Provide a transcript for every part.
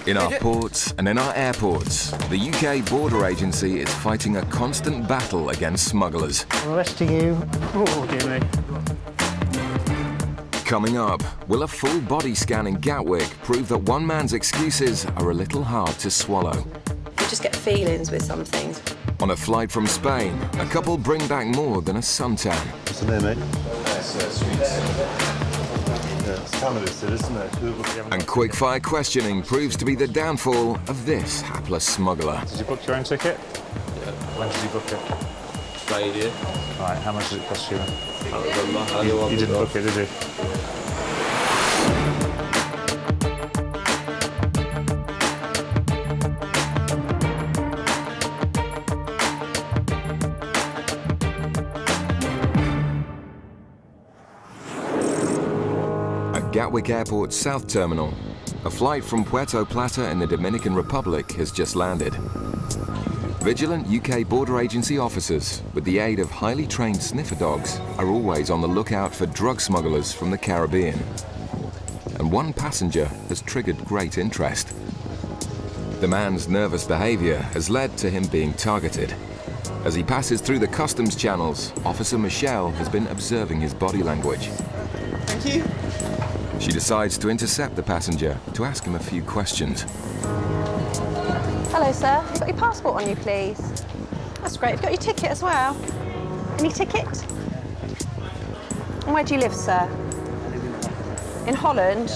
In our ports and in our airports, the UK Border Agency is fighting a constant battle against smugglers. I'm arresting you. Oh, dear me. Coming up, will a full body scan in Gatwick prove that one man's excuses are a little hard to swallow? You just get feelings with some things. On a flight from Spain, a couple bring back more than a suntan. What's the name, mate? And quick-fire questioning proves to be the downfall of this hapless smuggler. Did you book your own ticket? Yeah. When did you book it? Friday. Right, how much did it cost you? You didn't book it, did you? Gatwick Airport's South Terminal. A flight from Puerto Plata in the Dominican Republic has just landed. Vigilant UK Border Agency officers, with the aid of highly trained sniffer dogs, are always on the lookout for drug smugglers from the Caribbean. And one passenger has triggered great interest. The man's nervous behaviour has led to him being targeted. As he passes through the customs channels, Officer Michelle has been observing his body language. Thank you. She decides to intercept the passenger to ask him a few questions. Hello, sir. You've got your passport on you, please. That's great. You've got your ticket as well. Any ticket? And where do you live, sir? In Holland?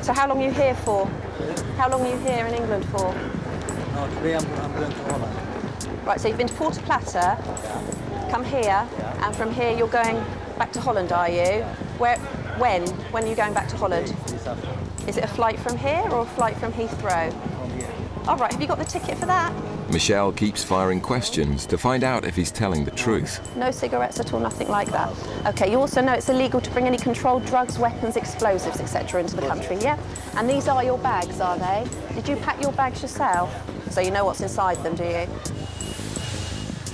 So how long are you here for? How long are you here in England for? No, today I'm going to Holland. Right, so you've been to Puerto Plata, come here, and from here you're going back to Holland, are you? Where? When? When are you going back to Holland? Is it a flight from here or a flight from Heathrow? From here. All right, have you got the ticket for that? Michelle keeps firing questions to find out if he's telling the truth. No cigarettes at all, nothing like that. Okay, you also know it's illegal to bring any controlled drugs, weapons, explosives, etc. into the country, yeah? And these are your bags, are they? Did you pack your bags yourself? So you know what's inside them, do you?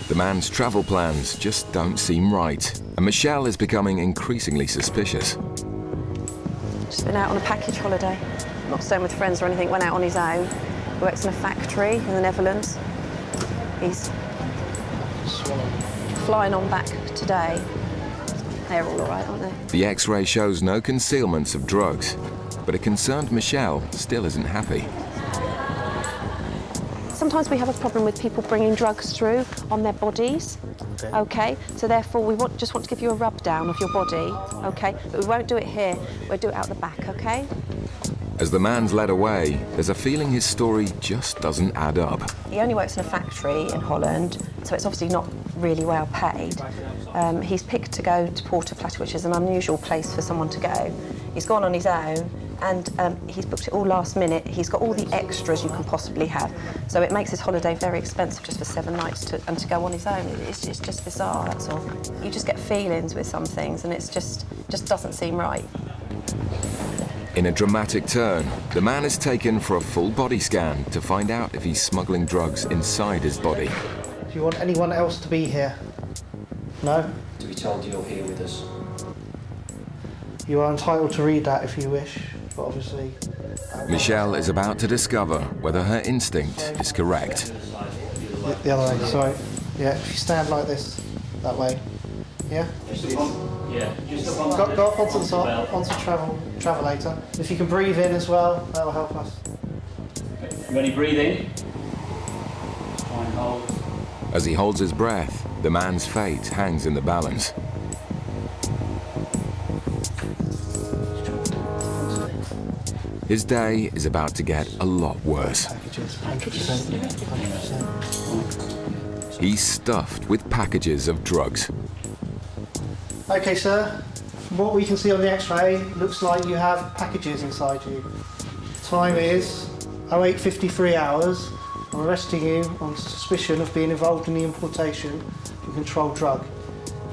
The man's travel plans just don't seem right, and Michelle is becoming increasingly suspicious. Just been out on a package holiday. Not staying with friends or anything, went out on his own. Works in a factory in the Netherlands. He's flying on back today. They're all right, aren't they? The X-ray shows no concealments of drugs, but a concerned Michelle still isn't happy. Sometimes we have a problem with people bringing drugs through on their bodies, okay? So therefore we just want to give you a rub down of your body, okay? But we won't do it here, we'll do it out the back, okay? As the man's led away, there's a feeling his story just doesn't add up. He only works in a factory in Holland, so it's obviously not really well paid. He's picked to go to Puerto Plata, which is an unusual place for someone to go. He's gone on his own, and he's booked it all last minute. He's got all the extras you can possibly have. So it makes his holiday very expensive just for 7 nights and to go on his own. It's just bizarre, that's all. You just get feelings with some things, and it's just doesn't seem right. In a dramatic turn, the man is taken for a full body scan to find out if he's smuggling drugs inside his body. Do you want anyone else to be here? No? To be told you're here with us. You are entitled to read that if you wish, but obviously... Michelle is about to discover whether her instinct is correct. The other way, sorry. Yeah, if you stand like this, that way. Yeah? Yeah. Go up onto the top, onto travelator. If you can breathe in as well, that will help us. Ready, breathing. Try and hold. As he holds his breath, the man's fate hangs in the balance. His day is about to get a lot worse. Packages, 100%. 100%. He's stuffed with packages of drugs. Okay, sir. From what we can see on the X-ray, looks like you have packages inside you. Time is 08:53 hours. I'm arresting you on suspicion of being involved in the importation of a controlled drug.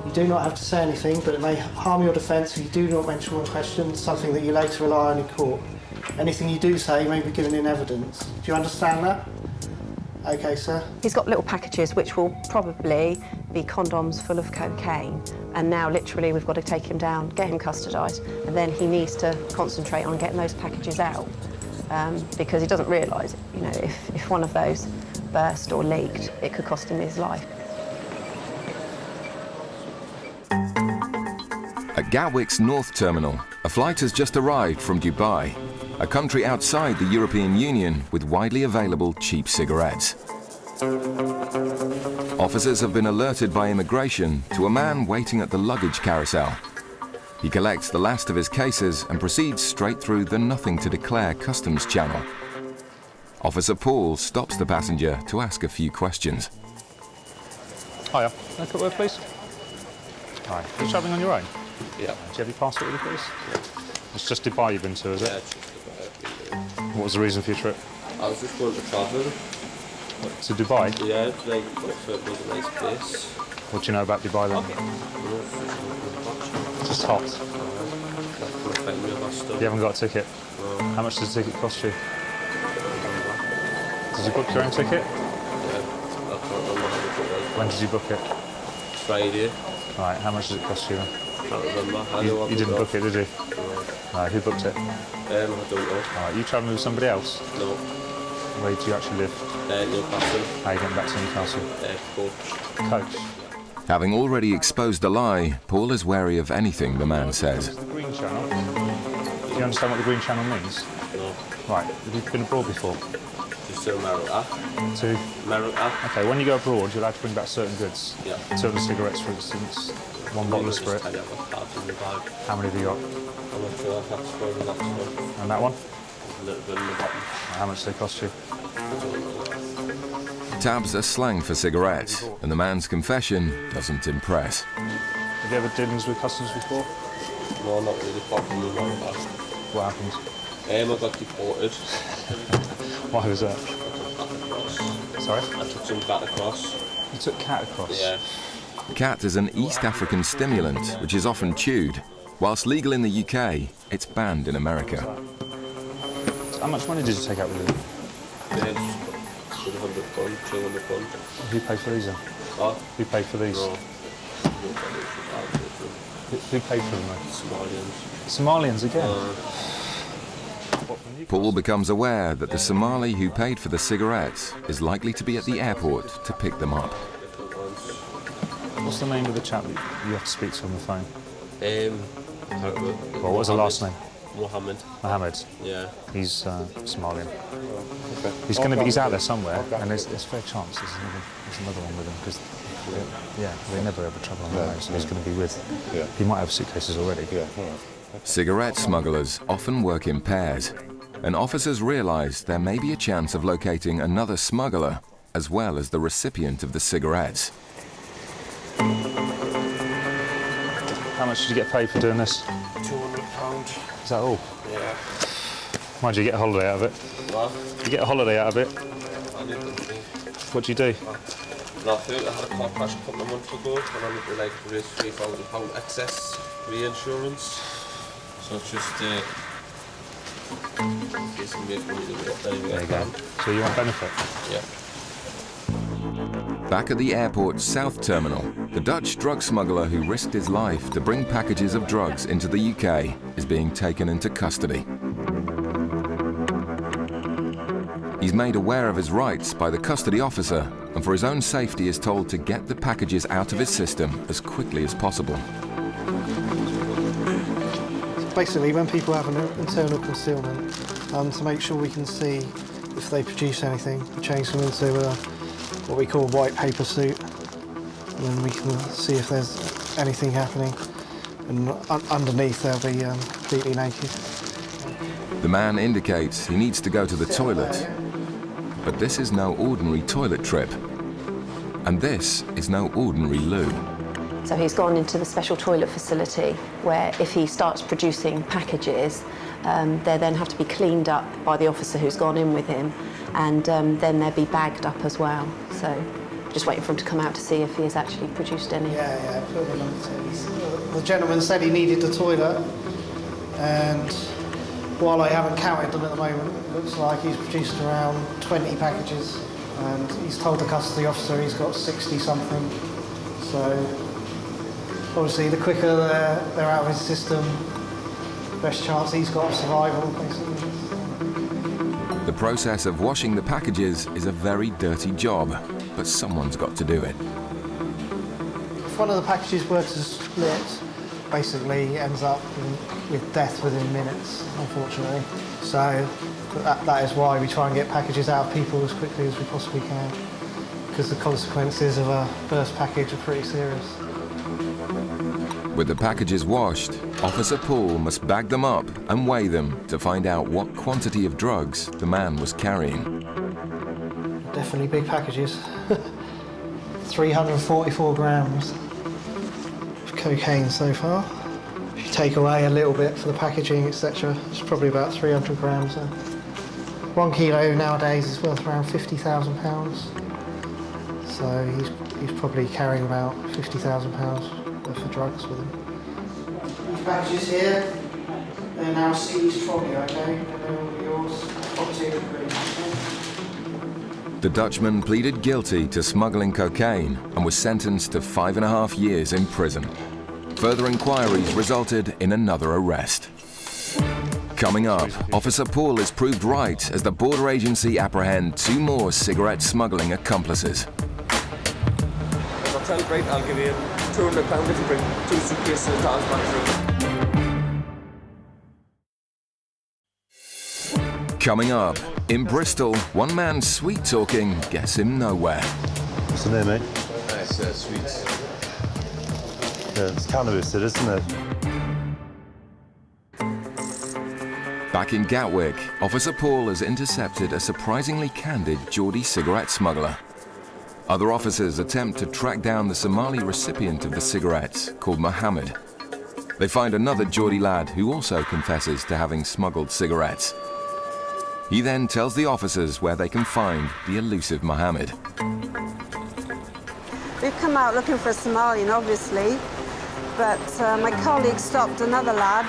You do not have to say anything, but it may harm your defence if you do not mention one question, something that you later rely on in court. Anything you do say may be given in evidence. Do you understand that? Okay, sir. He's got little packages which will probably be condoms full of cocaine, and now literally we've got to take him down, get him custodised, and then he needs to concentrate on getting those packages out because he doesn't realise, you know, if one of those burst or leaked, it could cost him his life. At Gatwick's North Terminal, a flight has just arrived from Dubai, a country outside the European Union with widely available cheap cigarettes. Officers have been alerted by immigration to a man waiting at the luggage carousel. He collects the last of his cases and proceeds straight through the nothing-to-declare customs channel. Officer Paul stops the passenger to ask a few questions. Hiya, can I cut word, please? Hi, are you travelling on your own? Yeah. Do you have your passport with you, please? It's just Dubai you've been to, is it? Yeah, it's just about What was the reason for your trip? I was just going to travel. To Dubai? Yeah, like, it was a nice place. What do you know about Dubai then? It's just hot. You haven't got a ticket? No. How much does the ticket cost you? Did you book your own ticket? Yeah, I can't remember how much it was. When did you book it? Friday. Right, how much does it cost you then? Can't remember. You didn't book it, did you? No. Right, who booked it? I don't know. Right, you travelling with somebody else? No. Where do you actually live? Newcastle. How are you getting back to Newcastle? Coach. Coach. Having already exposed a lie, Paul is wary of anything the man says. The Green Channel. Do you understand what the Green Channel means? No. Right, have you been abroad before? Just to America. To? America. Okay, when you go abroad, you're allowed to bring back certain goods. Yeah. Certain cigarettes, for instance. One bottle of spirit. I have a card in the bag. How many have you got? I'm not sure if that's for the next one. And that one? A little bit in the bottom. How much do they cost you? Tabs are slang for cigarettes, and the man's confession doesn't impress. Have you ever dealings with customs before? No, not really. Probably in my bag. What happened? I got deported. Why was that? I took across. Sorry? I took some back across. You took cat across? Yeah. Cat is an East African stimulant which is often chewed. Whilst legal in the UK, it's banned in America. How much money did you take out with you? Yeah, £100, £200. Who paid for these then? Oh, Who paid for these? no. Who paid for them then? Somalians. Somalians again? Paul becomes aware that the Somali who paid for the cigarettes is likely to be at the airport to pick them up. Different ones. What's the name of the chap that you have to speak to on the phone? Well, what was the last name? Mohammed. Mohammed. Yeah. He's Somalian. He's out there somewhere, and there's a fair chance there's another one with him because they never ever travel on their own, so he's going to be with. Yeah. He might have suitcases already. Yeah. Cigarette smugglers often work in pairs, and officers realise there may be a chance of locating another smuggler as well as the recipient of the cigarettes. How much did you get paid for doing this? £200. Is that all? Yeah. Mind you get a holiday out of it? What? You get a holiday out of it? I didn't think. What do you do? Nothing. I had a car crash a couple of months ago and I need to like raise £3,000 excess reinsurance. So it's just basically make money the way There you go. So you want benefit? Yeah. Back at the airport's South Terminal, the Dutch drug smuggler who risked his life to bring packages of drugs into the UK is being taken into custody. He's made aware of his rights by the custody officer, and for his own safety is told to get the packages out of his system as quickly as possible. Basically, when people have an internal concealment, to make sure we can see if they produce anything, we change them into what we call a white paper suit, and then we can see if there's anything happening. And underneath, they'll be completely naked. The man indicates he needs to go to the toilet, but this is no ordinary toilet trip, and this is no ordinary loo. So he's gone into the special toilet facility where if he starts producing packages, they then have to be cleaned up by the officer who's gone in with him, and then they'll be bagged up as well. So just waiting for him to come out to see if he has actually produced any. Yeah, put them on the tins. The gentleman said he needed the toilet, and while I haven't counted them at the moment, it looks like he's produced around 20 packages, and he's told the custody officer he's got 60 something. So So obviously the quicker they're out of his system, the best chance he's got of survival, basically. The process of washing the packages is a very dirty job, but someone's got to do it. If one of the packages were to split, basically ends up with death within minutes, unfortunately. So that is why we try and get packages out of people as quickly as we possibly can, because the consequences of a burst package are pretty serious. With the packages washed, Officer Paul must bag them up and weigh them to find out what quantity of drugs the man was carrying. Definitely big packages. 344 grams of cocaine so far. If you take away a little bit for the packaging, etc., it's probably about 300 grams. 1 kilo nowadays is worth around £50,000. So he's probably carrying about £50,000 worth of drugs with him. These packages here, they're now seized from you, okay? And they will be yours up to you. The Dutchman pleaded guilty to smuggling cocaine and was sentenced to 5.5 years in prison. Further inquiries resulted in another arrest. Coming up, Officer Paul is proved right as the border agency apprehend 2 more cigarette smuggling accomplices. If I tell it right, I'll give you £200 if you bring 2 suitcases of towels back through. Coming up, in Bristol, one man's sweet-talking gets him nowhere. What's the name, mate? Nice, sweet. Yeah, it's cannabis, isn't it? Back in Gatwick, Officer Paul has intercepted a surprisingly candid Geordie cigarette smuggler. Other officers attempt to track down the Somali recipient of the cigarettes, called Mohammed. They find another Geordie lad who also confesses to having smuggled cigarettes. He then tells the officers where they can find the elusive Mohammed. We've come out looking for a Somalian, obviously, but my colleague stopped another lad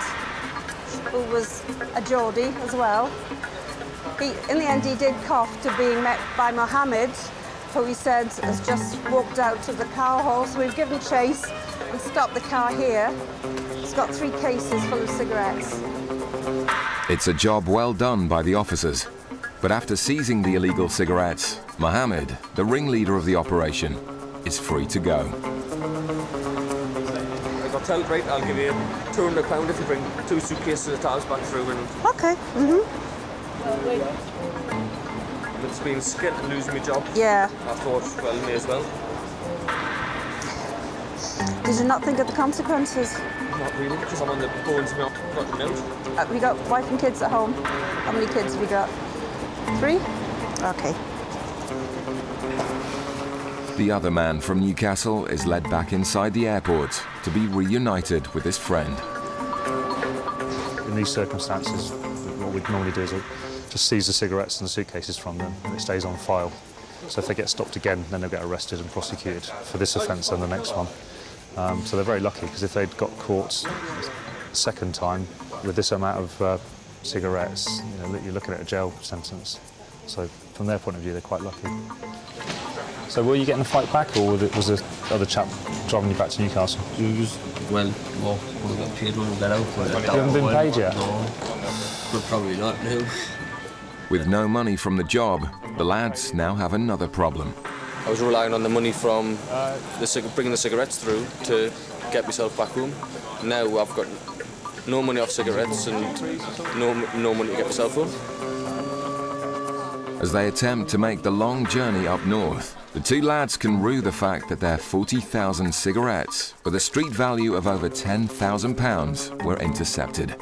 who was a Geordie as well. In the end, he did cough to being met by Mohammed, who he said has just walked out to the car hole. So we've given chase and stopped the car here. It's got 3 cases full of cigarettes. It's a job well done by the officers. But after seizing the illegal cigarettes, Mohammed, the ringleader of the operation, is free to go. If I tell it right, I'll give you £200 if you bring 2 suitcases of towels back through. And Okay. it's been scared to lose my job. Yeah. I thought, well, may as well. Did you not think of the consequences? Not really, because I'm on the bones of my got them out. Have you got wife and kids at home? How many kids have you got? 3? Okay. The other man from Newcastle is led back inside the airport to be reunited with his friend. In these circumstances, what we'd normally do is just seize the cigarettes and the suitcases from them, and it stays on file. So if they get stopped again, then they'll get arrested and prosecuted for this offence and the next one. So they're very lucky, because if they'd got caught a second time with this amount of cigarettes, you're looking at a jail sentence. So from their point of view, they're quite lucky. So were you getting a fight back, or was the other chap driving you back to Newcastle? We got paid when we got out. But You haven't been paid yet? No, but probably not now. With no money from the job, the lads now have another problem. I was relying on the money from bringing the cigarettes through to get myself back home. Now I've got no money off cigarettes and no money to get myself home. As they attempt to make the long journey up north, the 2 lads can rue the fact that their 40,000 cigarettes, with a street value of over £10,000, were intercepted.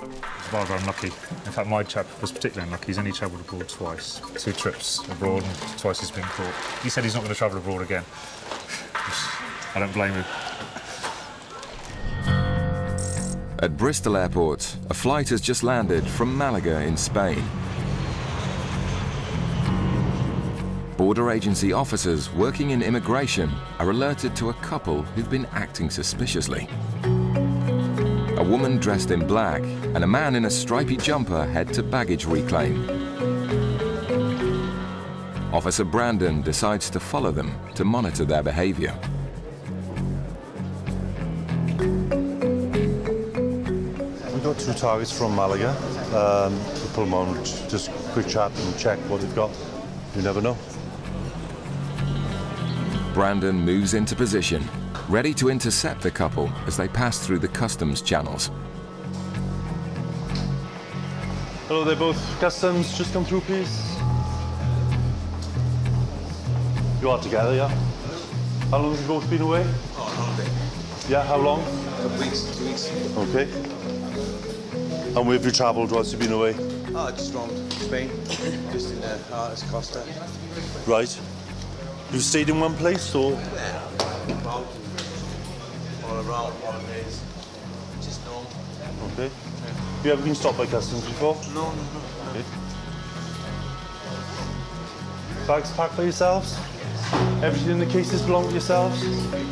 Rather unlucky. In fact, my chap was particularly unlucky. He's only travelled abroad twice. 2 trips abroad and twice he's been caught. He said he's not going to travel abroad again. I don't blame him. At Bristol Airport, a flight has just landed from Malaga in Spain. Border agency officers working in immigration are alerted to a couple who've been acting suspiciously. A woman dressed in black and a man in a stripy jumper head to baggage reclaim. Officer Brandon decides to follow them to monitor their behaviour. got 2 targets from Malaga. We'll pull them on, just quick chat and check what they've got. You never know. Brandon moves into position, ready to intercept the couple as they pass through the customs channels. Hello, they're both customs. Just come through, please. You are together, yeah? How long have you both been away? Oh, holiday. Yeah, how long? 2 weeks. Okay. And where have you travelled whilst you've been away? Oh, just around Spain, just in the Artis Costa. Right. You've stayed in one place, or? Yeah, about all around holidays, just normal. Okay. You ever been stopped by customs before? No. Okay. Bags packed by yourselves? Everything in the cases belong to yourselves? Right.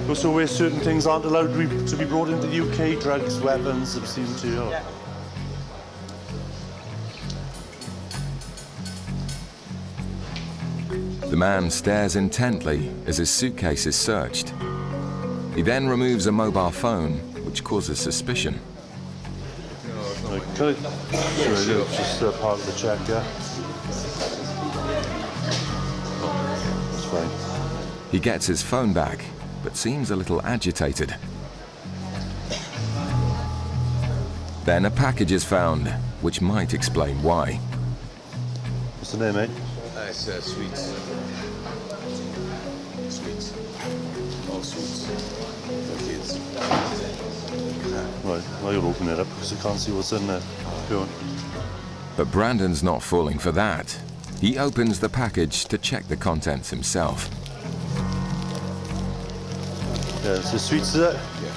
Also, where certain things aren't allowed to be brought into the UK, drugs, weapons, obscene material. Yeah. The man stares intently as his suitcase is searched. He then removes a mobile phone, which causes suspicion. Okay. Sure, just part of the check, yeah? That's fine. He gets his phone back, but seems a little agitated. Then a package is found, which might explain why. What's the name, mate? It's sweets. Sweets. All sweets. For kids. Right, well, you'll open it up because I can't see what's in there. Go on. But Brandon's not falling for that. He opens the package to check the contents himself. Yeah, it's the sweets, is it? Yeah.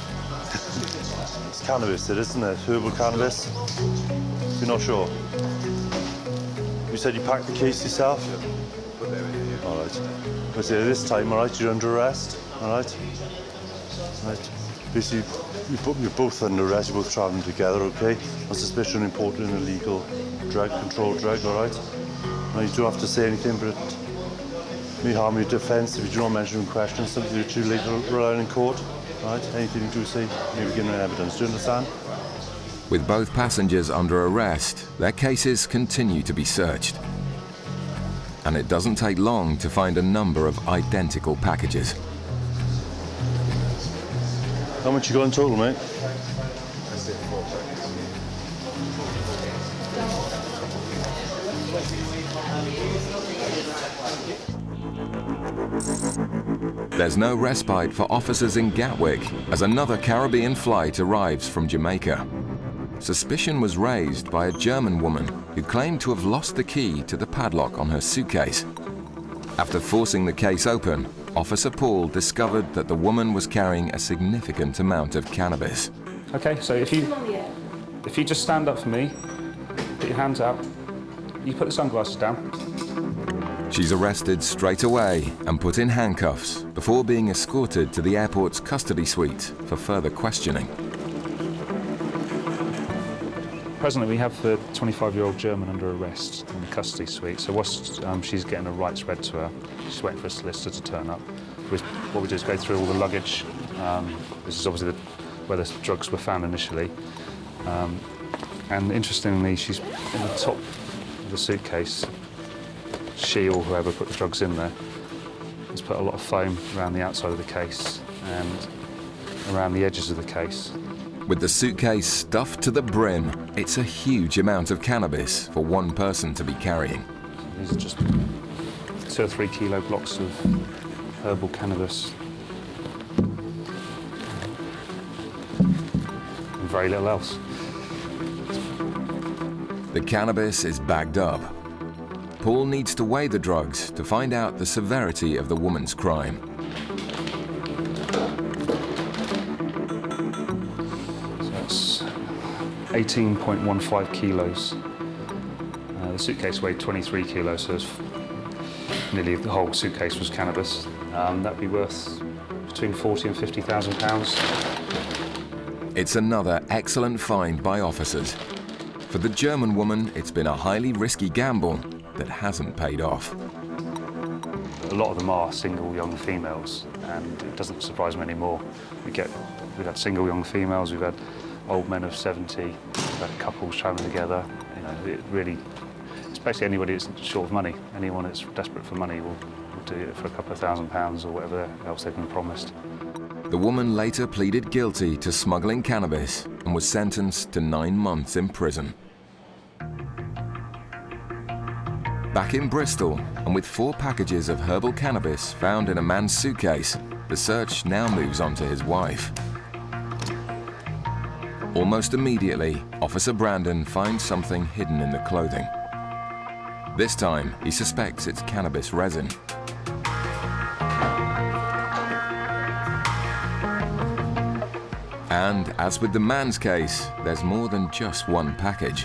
It's cannabis, isn't it? Herbal cannabis. You're not sure? You said you packed the case yourself? Yeah. Put everything here. All right. I say this time, all right, you're under arrest, all right? Right. Basically, you're both under arrest, you're both travelling together, okay? On suspicion of importing an illegal drug, controlled drug, all right? Now, you don't have to say anything, but it may harm your defence if you do not mention in question something that you later rely on in court, all right? Anything you do say may be given in evidence. Do you understand? With both passengers under arrest, their cases continue to be searched. And it doesn't take long to find a number of identical packages. How much you got in total, mate? That's it, 4 packets. There's no respite for officers in Gatwick as another Caribbean flight arrives from Jamaica. Suspicion was raised by a German woman who claimed to have lost the key to the padlock on her suitcase. After forcing the case open, Officer Paul discovered that the woman was carrying a significant amount of cannabis. Okay, so if you just stand up for me, put your hands out, you put the sunglasses down. She's arrested straight away and put in handcuffs before being escorted to the airport's custody suite for further questioning. Presently, we have the 25-year-old German under arrest in the custody suite. So whilst she's getting her rights read to her, she's waiting for a solicitor to turn up. What we do is go through all the luggage. This is obviously where the drugs were found initially. And interestingly, she's in the top of the suitcase. She or whoever put the drugs in there has put a lot of foam around the outside of the case and around the edges of the case. With the suitcase stuffed to the brim, it's a huge amount of cannabis for one person to be carrying. These are just 2 or 3 kilo blocks of herbal cannabis. And very little else. The cannabis is bagged up. Paul needs to weigh the drugs to find out the severity of the woman's crime. So that's 18.15 kilos. The suitcase weighed 23 kilos, so nearly the whole suitcase was cannabis. That'd be worth between 40 and 50,000 pounds. It's another excellent find by officers. For the German woman, it's been a highly risky gamble that hasn't paid off. A lot of them are single young females, and it doesn't surprise me anymore. We've had single young females, we've had old men of 70, couples travelling together. You know, it really, it's basically anybody that's short of money. Anyone that's desperate for money will do it for a couple of £1,000 or whatever else they've been promised. The woman later pleaded guilty to smuggling cannabis and was sentenced to 9 months in prison. Back in Bristol, and with 4 packages of herbal cannabis found in a man's suitcase, the search now moves on to his wife. Almost immediately, Officer Brandon finds something hidden in the clothing. This time, he suspects it's cannabis resin. And as with the man's case, there's more than just one package.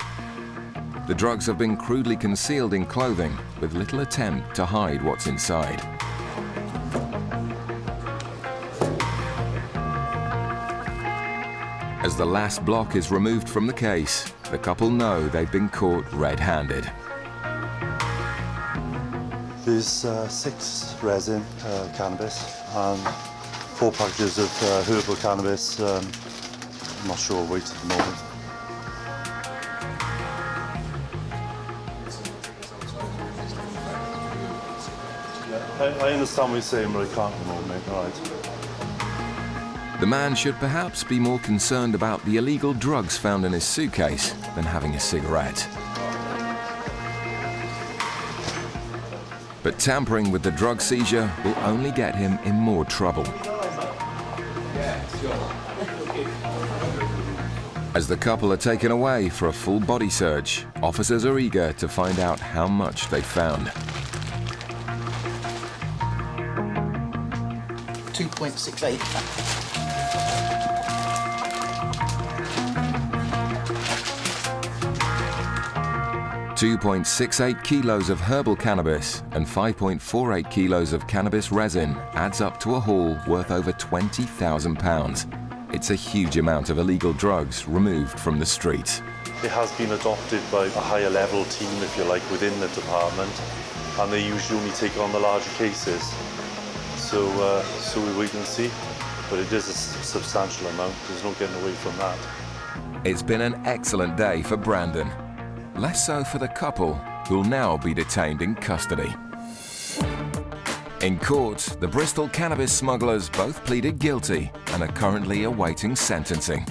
The drugs have been crudely concealed in clothing with little attempt to hide what's inside. As the last block is removed from the case, the couple know they've been caught red-handed. There's 6 resin cannabis and 4 packages of herbal cannabis. I'm not sure weight at the moment. I understand what you're saying, but I can't at the moment, all right. The man should perhaps be more concerned about the illegal drugs found in his suitcase than having a cigarette. But tampering with the drug seizure will only get him in more trouble. As the couple are taken away for a full body search, officers are eager to find out how much they found. 2.68. 2.68 kilos of herbal cannabis and 5.48 kilos of cannabis resin adds up to a haul worth over £20,000. It's a huge amount of illegal drugs removed from the streets. It has been adopted by a higher level team, if you like, within the department, and they usually only take on the larger cases. So we wait and see, but it is a substantial amount. There's no getting away from that. It's been an excellent day for Brandon. Less so for the couple, who'll now be detained in custody. In court, the Bristol cannabis smugglers both pleaded guilty and are currently awaiting sentencing.